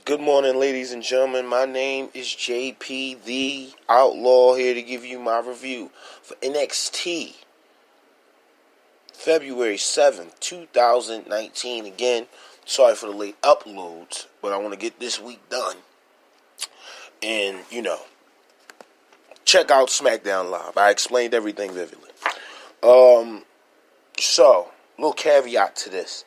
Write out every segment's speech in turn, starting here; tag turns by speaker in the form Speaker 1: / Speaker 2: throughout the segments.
Speaker 1: Good morning, ladies and gentlemen. My name is JP the Outlaw, here to give you my review for NXT February 7th, 2019. Again, sorry for the late uploads, but I want to get this week done. And, check out SmackDown Live. I explained everything vividly. So, little caveat to this.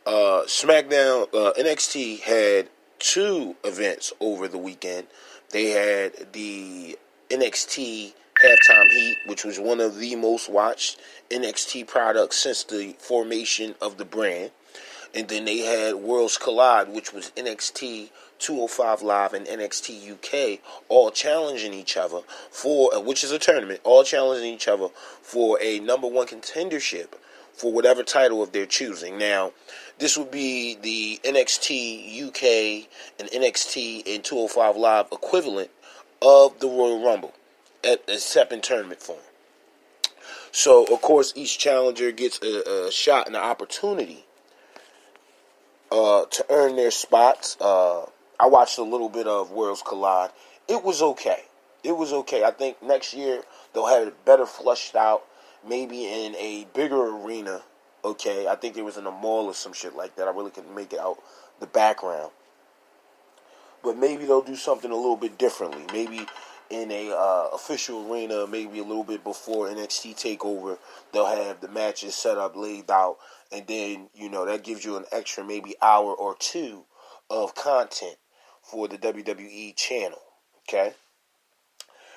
Speaker 1: NXT had two events over the weekend. They had the NXT Halftime Heat, which was one of the most watched NXT products since the formation of the brand. And then they had Worlds Collide, which was NXT 205 Live and NXT UK, all challenging each other which is a tournament, all challenging each other for a number one contendership for whatever title of their choosing. Now, this would be the NXT UK and NXT and 205 Live equivalent of the Royal Rumble, except in tournament form. So, of course, each challenger gets a shot and an opportunity to earn their spots. I watched a little bit of Worlds Collide. It was okay. I think next year they'll have it better flushed out, maybe in a bigger arena. Okay, I think it was in a mall or some shit like that. I really couldn't make it out the background. But maybe they'll do something a little bit differently. Maybe in a official arena, maybe a little bit before NXT TakeOver, they'll have the matches set up, laid out, and then, that gives you an extra maybe hour or two of content for the WWE channel, okay?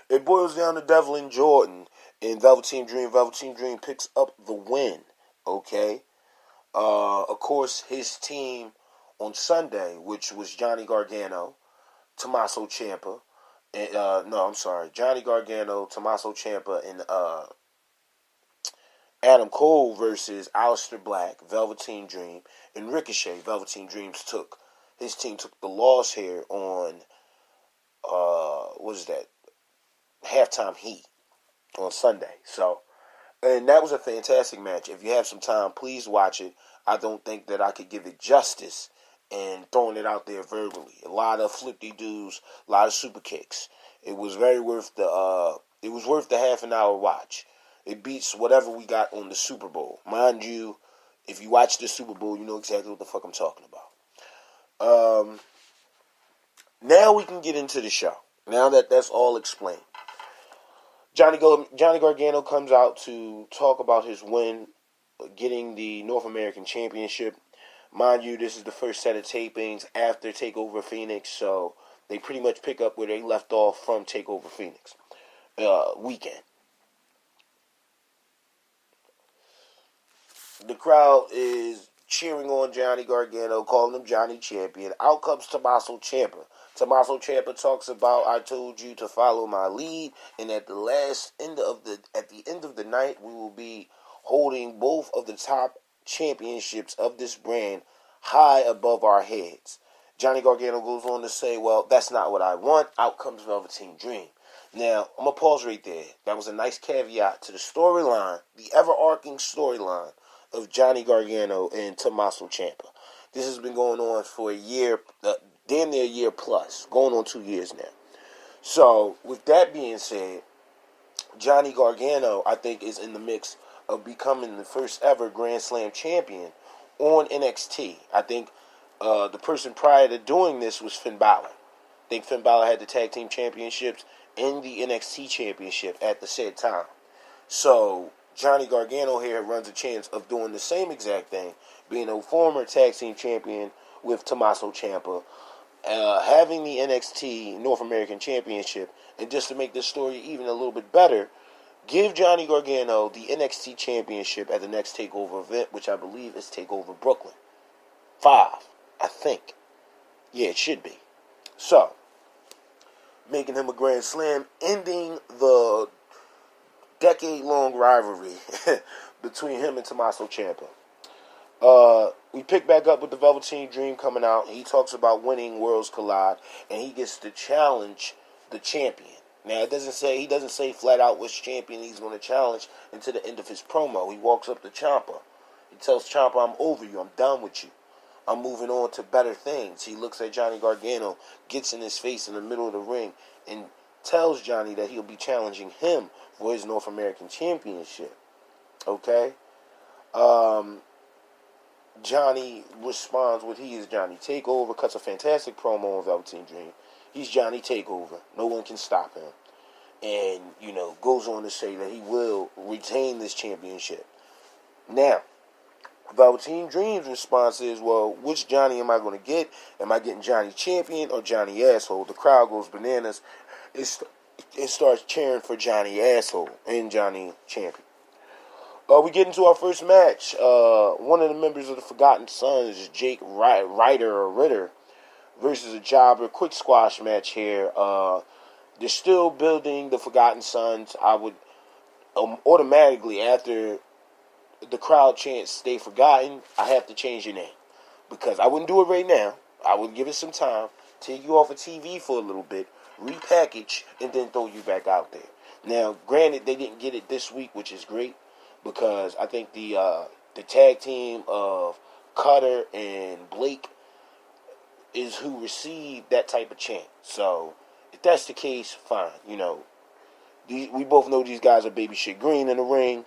Speaker 1: It boils down to Devlin Jordan in Velveteen Dream. Velveteen Dream picks up the win, okay? Of course, his team on Sunday, which was Johnny Gargano, Tommaso Ciampa, Johnny Gargano, Tommaso Ciampa, and Adam Cole versus Aleister Black, Velveteen Dream, and Ricochet. Velveteen Dreams his team took the loss here on Halftime Heat on Sunday. So, and that was a fantastic match. If you have some time, please watch it. I don't think that I could give it justice and throwing it out there verbally. A lot of flip-de-doos, a lot of super kicks. It was very worth the half an hour watch. It beats whatever we got on the Super Bowl. Mind you, if you watch the Super Bowl, you know exactly what the fuck I'm talking about. Now we can get into the show. Now that that's all explained. Johnny Gargano comes out to talk about his win, getting the North American Championship. Mind you, this is the first set of tapings after TakeOver Phoenix, so they pretty much pick up where they left off from TakeOver Phoenix weekend. The crowd is cheering on Johnny Gargano, calling him Johnny Champion. Out comes Tommaso Ciampa. Tommaso Ciampa talks about, I told you to follow my lead, and at the end of the night, we will be holding both of the top championships of this brand high above our heads. Johnny Gargano goes on to say, well, that's not what I want. Out comes Velveteen Dream. Now, I'm going to pause right there. That was a nice caveat to the storyline, the ever-arcing storyline of Johnny Gargano and Tommaso Ciampa. This has been going on for a year, damn near a year plus, going on 2 years now. So, with that being said, Johnny Gargano, I think, is in the mix of becoming the first ever Grand Slam champion on NXT. I think the person prior to doing this was Finn Balor. I think Finn Balor had the tag team championships and the NXT championship at the said time. So, Johnny Gargano here runs a chance of doing the same exact thing, being a former tag team champion with Tommaso Ciampa, having the NXT North American Championship, and just to make this story even a little bit better, give Johnny Gargano the NXT Championship at the next TakeOver event, which I believe is TakeOver Brooklyn 5, I think. Yeah, it should be. So, making him a Grand Slam, ending the decade-long rivalry between him and Tommaso Ciampa. We pick back up with the Velveteen Dream coming out. He talks about winning Worlds Collide, and he gets to challenge the champion. Now, he doesn't say flat out which champion he's going to challenge until the end of his promo. He walks up to Ciampa. He tells Ciampa, I'm over you. I'm done with you. I'm moving on to better things. He looks at Johnny Gargano, gets in his face in the middle of the ring, and tells Johnny that he'll be challenging him for his North American Championship. Okay? Johnny responds with he is Johnny Takeover, cuts a fantastic promo on Velveteen Dream. He's Johnny Takeover. No one can stop him. And, goes on to say that he will retain this championship. Now, Velveteen Dream's response is, well, which Johnny am I going to get? Am I getting Johnny Champion or Johnny Asshole? The crowd goes bananas. It starts cheering for Johnny Asshole and Johnny Champion. We get into our first match. One of the members of the Forgotten Sons, Jake Ritter, versus a jobber. Quick squash match here. They're still building the Forgotten Sons. I would automatically, after the crowd chants "Stay Forgotten," I have to change your name. Because I wouldn't do it right now. I would give it some time, take you off of TV for a little bit, repackage, and then throw you back out there. Now, granted, they didn't get it this week, which is great, because I think the tag team of Cutter and Blake is who received that type of chant. So, if that's the case, fine. We both know these guys are baby shit green in the ring.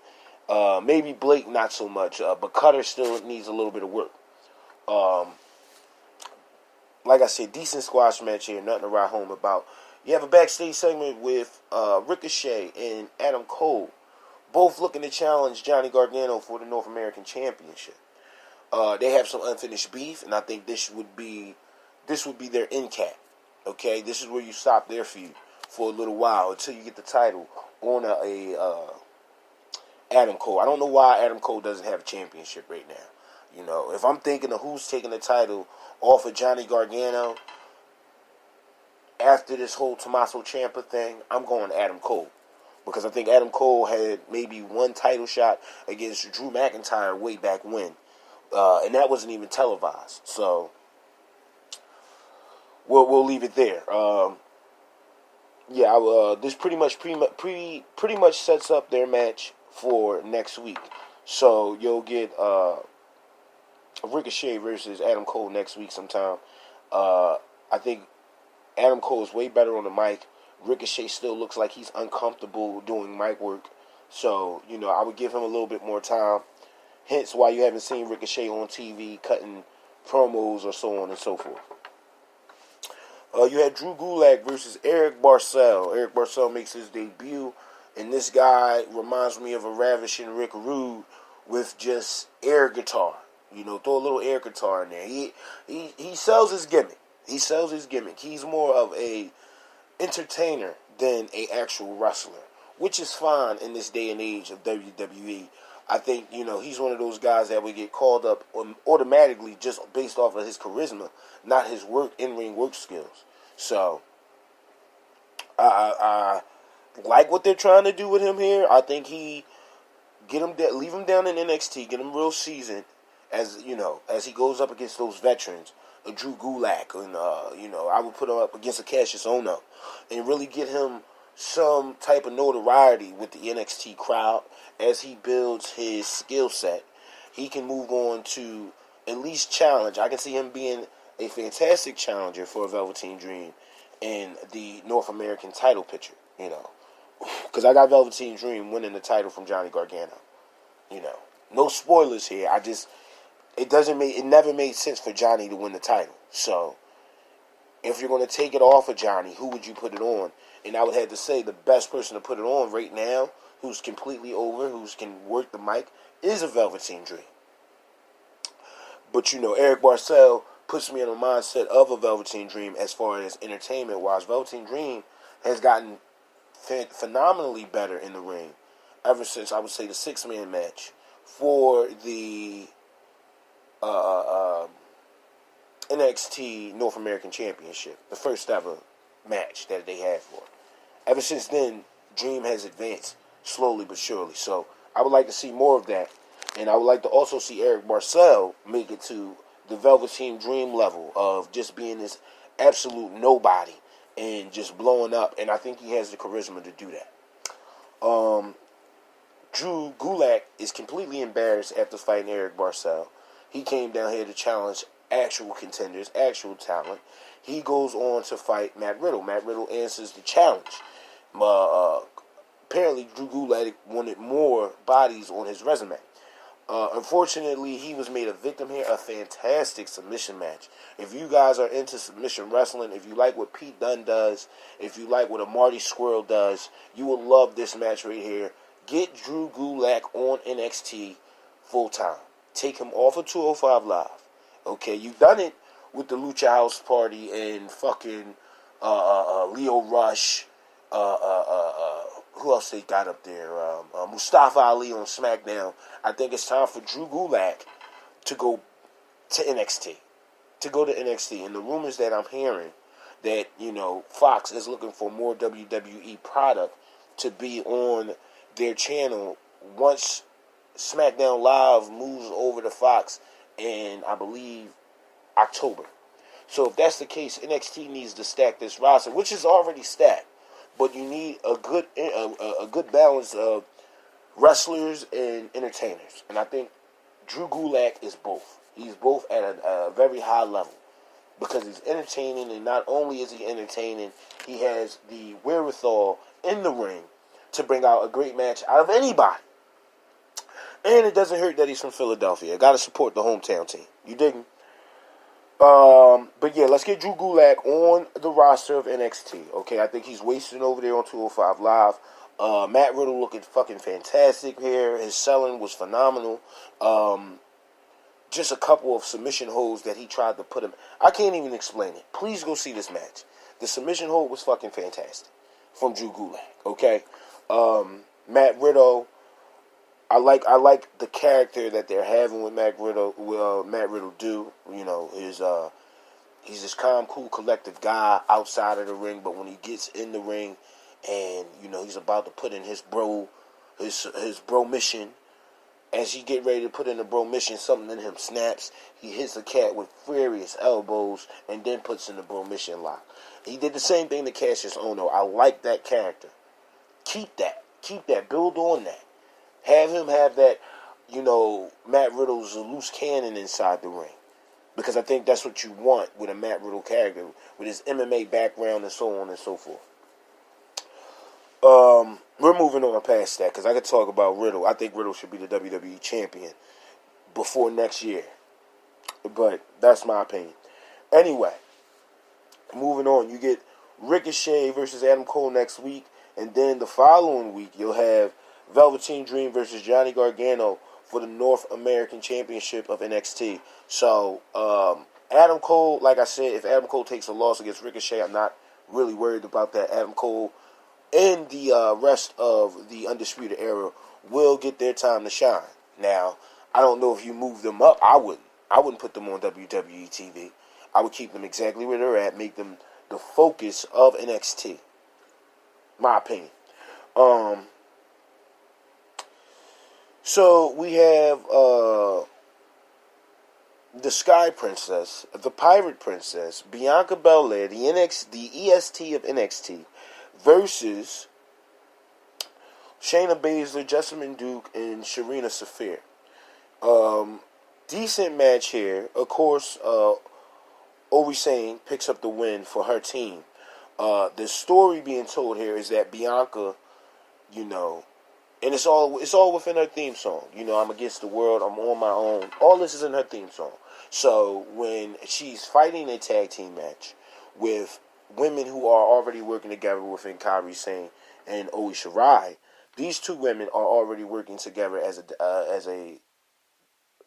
Speaker 1: Maybe Blake not so much, but Cutter still needs a little bit of work. Like I said, decent squash match here, nothing to write home about. You have a backstage segment with Ricochet and Adam Cole, both looking to challenge Johnny Gargano for the North American Championship. They have some unfinished beef, and I think this would be their end cap. Okay, this is where you stop their feud for a little while until you get the title on a Adam Cole. I don't know why Adam Cole doesn't have a championship right now. If I'm thinking of who's taking the title off of Johnny Gargano after this whole Tommaso Ciampa thing, I'm going Adam Cole. Because I think Adam Cole had maybe one title shot against Drew McIntyre way back when. And that wasn't even televised. So, we'll leave it there. This pretty much sets up their match for next week. So, you'll get Ricochet versus Adam Cole next week sometime. I think Adam Cole is way better on the mic. Ricochet still looks like he's uncomfortable doing mic work. So, I would give him a little bit more time. Hence why you haven't seen Ricochet on TV cutting promos or so on and so forth. You had Drew Gulak versus Eric Barcel. Eric Barcel makes his debut, and this guy reminds me of a ravishing Rick Rude with just air guitar. Throw a little air guitar in there. He sells his gimmick. He's more of a entertainer than a actual wrestler, which is fine in this day and age of WWE. I think, he's one of those guys that would get called up automatically just based off of his charisma, not his in-ring work skills. So, I like what they're trying to do with him here. I think leave him down in NXT, get him real seasoned, as he goes up against those veterans, Drew Gulak, and I would put him up against a Cassius Ohno, and really get him some type of notoriety with the NXT crowd. As he builds his skill set, he can move on to at least challenge. I can see him being a fantastic challenger for a Velveteen Dream in the North American title picture, because I got Velveteen Dream winning the title from Johnny Gargano. No spoilers here. It never made sense for Johnny to win the title. So, if you're going to take it off of Johnny, who would you put it on? And I would have to say the best person to put it on right now, who's completely over, who can work the mic, is a Velveteen Dream. But, Eric Barcel puts me in a mindset of a Velveteen Dream as far as entertainment-wise. Velveteen Dream has gotten phenomenally better in the ring ever since, I would say, the six-man match for the NXT North American Championship, the first ever match that they had for it. Ever since then, Dream has advanced slowly but surely. So I would like to see more of that, and I would like to also see Eric Barcel make it to the Velveteen Dream level of just being this absolute nobody and just blowing up. And I think he has the charisma to do that. Drew Gulak is completely embarrassed after fighting Eric Barcel. He came down here to challenge actual contenders, actual talent. He goes on to fight Matt Riddle. Matt Riddle answers the challenge. Apparently, Drew Gulak wanted more bodies on his resume. Unfortunately, he was made a victim here. A fantastic submission match. If you guys are into submission wrestling, if you like what Pete Dunne does, if you like what a Marty Scurll does, you will love this match right here. Get Drew Gulak on NXT full time. Take him off of 205 Live. Okay, you've done it with the Lucha House Party and fucking Leo Rush. Who else they got up there? Mustafa Ali on SmackDown. I think it's time for Drew Gulak to go to NXT. And the rumors that I'm hearing that, Fox is looking for more WWE product to be on their channel once SmackDown Live moves over to Fox in, I believe, October. So if that's the case, NXT needs to stack this roster, which is already stacked. But you need a good balance of wrestlers and entertainers. And I think Drew Gulak is both. He's both at a very high level because he's entertaining, and not only is he entertaining, he has the wherewithal in the ring to bring out a great match out of anybody. And it doesn't hurt that he's from Philadelphia. Got to support the hometown team. You digging? But yeah, let's get Drew Gulak on the roster of NXT. Okay, I think he's wasting over there on 205 Live. Matt Riddle looking fucking fantastic here. His selling was phenomenal. Just a couple of submission holds that he tried to put him. I can't even explain it. Please go see this match. The submission hold was fucking fantastic from Drew Gulak. Okay, Matt Riddle. I like the character that they're having with Matt Riddle. Matt Riddle he's this calm, cool, collective guy outside of the ring, but when he gets in the ring, and he's about to put in his bro mission. As he get ready to put in the bro mission, something in him snaps. He hits the cat with furious elbows, and then puts in the bro mission lock. He did the same thing to Cassius Ohno. I like that character. Keep that. Build on that. Have him have that, Matt Riddle's a loose cannon inside the ring. Because I think that's what you want with a Matt Riddle character, with his MMA background and so on and so forth. We're moving on past that, because I could talk about Riddle. I think Riddle should be the WWE champion before next year. But that's my opinion. Anyway, moving on. You get Ricochet versus Adam Cole next week. And then the following week, you'll have Velveteen Dream versus Johnny Gargano for the North American Championship of NXT. So, Adam Cole, like I said, if Adam Cole takes a loss against Ricochet, I'm not really worried about that. Adam Cole and the rest of the Undisputed Era will get their time to shine. Now, I don't know if you move them up. I wouldn't put them on WWE TV. I would keep them exactly where they're at, make them the focus of NXT. My opinion. So we have the Sky Princess, the Pirate Princess, Bianca Belair, the EST of NXT, versus Shayna Baszler, Jessamine Duke, and Sharina Safir. Decent match here. Of course, Ori Sane picks up the win for her team. The story being told here is that Bianca, and it's all within her theme song. I'm against the world. I'm on my own. All this is in her theme song. So when she's fighting a tag team match with women who are already working together within Kairi Sane and Oi Shirai, these two women are already working together as a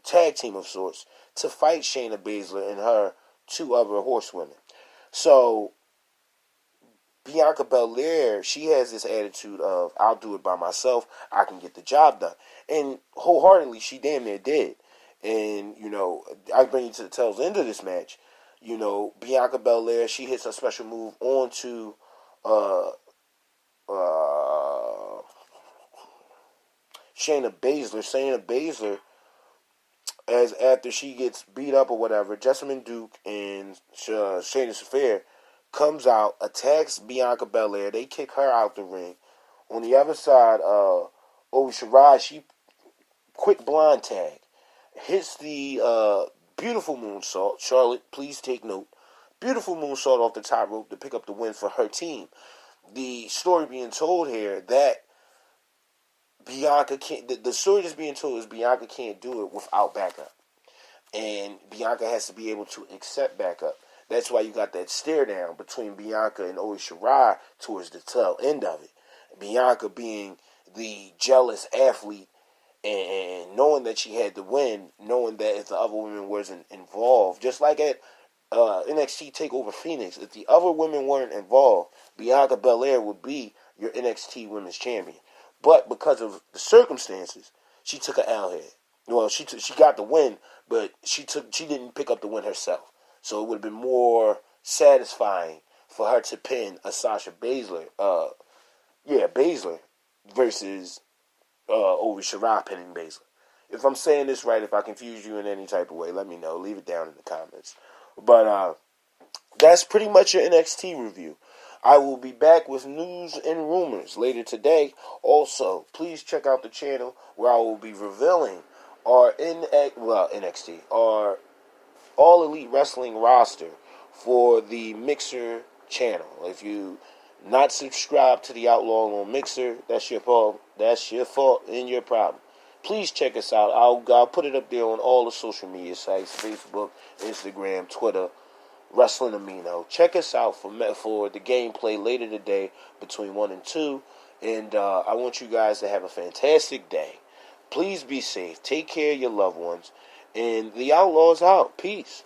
Speaker 1: tag team of sorts to fight Shayna Baszler and her two other horsewomen. So Bianca Belair, she has this attitude of, I'll do it by myself, I can get the job done. And wholeheartedly, she damn near did. And, I bring you to the tail's end of this match. Bianca Belair, she hits a special move onto Shayna Baszler. Shayna Baszler, as after she gets beat up or whatever, Jessamine Duke and Shayna Safir comes out, attacks Bianca Belair. They kick her out the ring. On the other side, Oi Shirai, she quick blind tag, hits the Beautiful moonsault. Charlotte, please take note. Beautiful moonsault off the top rope to pick up the win for her team. The story being told here that Bianca can't. The story that's being told is Bianca can't do it without backup, and Bianca has to be able to accept backup. That's why you got that stare down between Bianca and Io Shirai towards the tail end of it. Bianca being the jealous athlete and knowing that she had to win, knowing that if the other women wasn't involved, just like at NXT TakeOver Phoenix, if the other women weren't involved, Bianca Belair would be your NXT Women's Champion. But because of the circumstances, she took an L here. Well, she got the win, but she didn't pick up the win herself. So it would have been more satisfying for her to pin a Sasha Baszler, Baszler versus over Shirai pinning Baszler. If I'm saying this right, if I confuse you in any type of way, let me know. Leave it down in the comments. But that's pretty much your NXT review. I will be back with news and rumors later today. Also, please check out the channel where I will be revealing our NXT, our All Elite Wrestling roster for the Mixer channel. If you not subscribed to the Outlaw on Mixer, that's your fault. That's your fault and your problem. Please check us out. I'll put it up there on all the social media sites: Facebook, Instagram, Twitter, Wrestling Amino. Check us out for the gameplay later today between 1 and 2. And I want you guys to have a fantastic day. Please be safe. Take care of your loved ones. And the Outlaw's out. Peace.